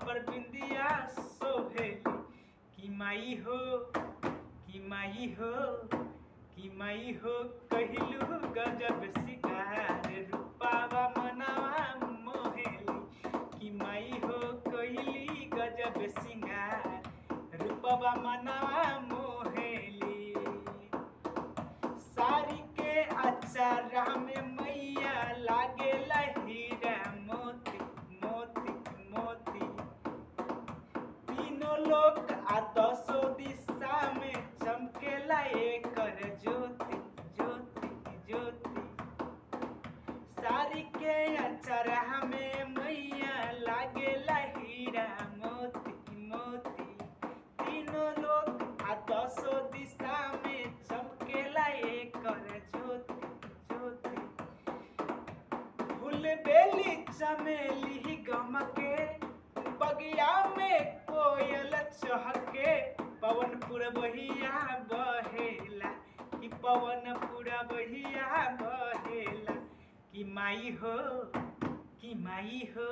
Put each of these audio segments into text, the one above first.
पर बिंदिया सोहेली कि माई हो कि माई हो कि माई हो कहिलू गजब शिकार रूपावा मनवा मोहेली कि माई हो कहिली गजब सिंगार रूपावा मनवा मोहेली। साड़ी के अचारा में मैया लागेला हीरा मोती मोती मोती। तीनों लोग आ 10 दिशा में चमकेला एकर ज्योति ज्योति ज्योति। साड़ी के अचारा में मैया लागेला हीरा मोती मोती। तीनों लोग आ 10 दिशा में चमकेला एकर ज्योति ज्योति। फूल बेली चमेली गमके बगिया में कोयल चहके पवन पुरबहिया बहेला कि पवन पुरबहिया बहेला कि माई हो कि माई हो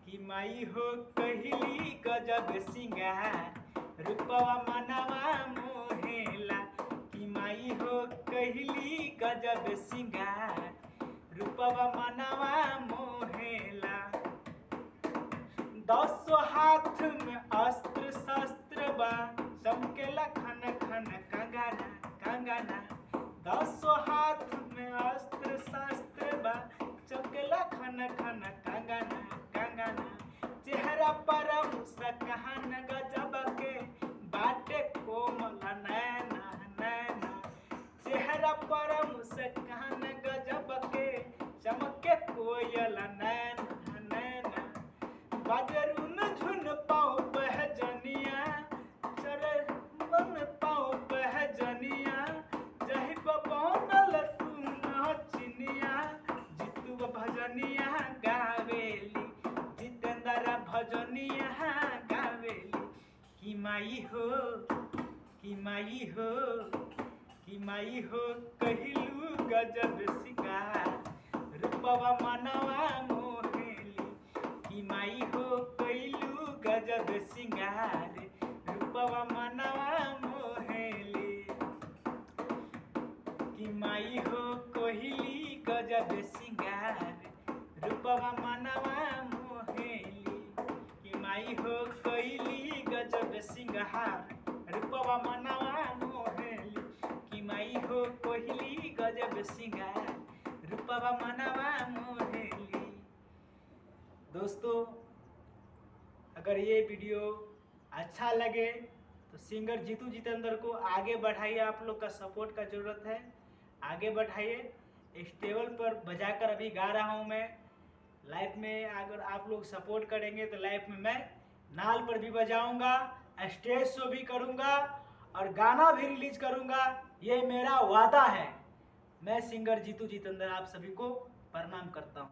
कि माई हो कहिली गजब सिंगार रूपवा मनवा मोहेला कि माई हो कहिली गजब सिंगार रूपवा मनवा मोहेला। 10 हाथ में अस्त्र शस्त्र बा चमकेला खन खन कंगना कंगना। 10 हाथ में अस्त्र शस्त्र बा चमकेला खन खन कंगना कंगना। चेहरा पर मुस्कान गजब के बाटे कोमल नैना नैना। चेहरा पर मुस्कान गजब के चमके कोयल नैना नैना। बाजरुन झुन पाँव बहजनिया चरण पाँव बहजनिया। जही बनल तू नचिनिया जितु भजनिया गावेली जितेंद्र भजनिया गावेली कि माई हो कि माई हो कि माई हो कहिलू गजब सिंगार रूपवा मनवा मोहेली कि माई हो कहिलू गजब सिंगार रूपवा मनवा मोहेली कि माई हो कहिली गजब सिंगार रूपवा मनवा मोहेली कि माई हो कहिली गजब सिंगार रूपवा मनवा मोहेली कि माई हो कहिली गजब सिंगार रूपवा मनवा मोहेली। दोस्तों, अगर ये वीडियो अच्छा लगे तो सिंगर जीतू जितेंद्र को आगे बढ़ाइए। आप लोग का सपोर्ट का ज़रूरत है, आगे बढ़ाइए। स्टेबल पर बजाकर अभी गा रहा हूँ मैं। लाइव में अगर आप लोग सपोर्ट करेंगे तो लाइव में मैं नाल पर भी बजाऊंगा, स्टेज शो भी करूंगा और गाना भी रिलीज करूंगा। ये मेरा वादा है। मैं सिंगर जीतू जितेंद्र आप सभी को प्रणाम करता हूँ।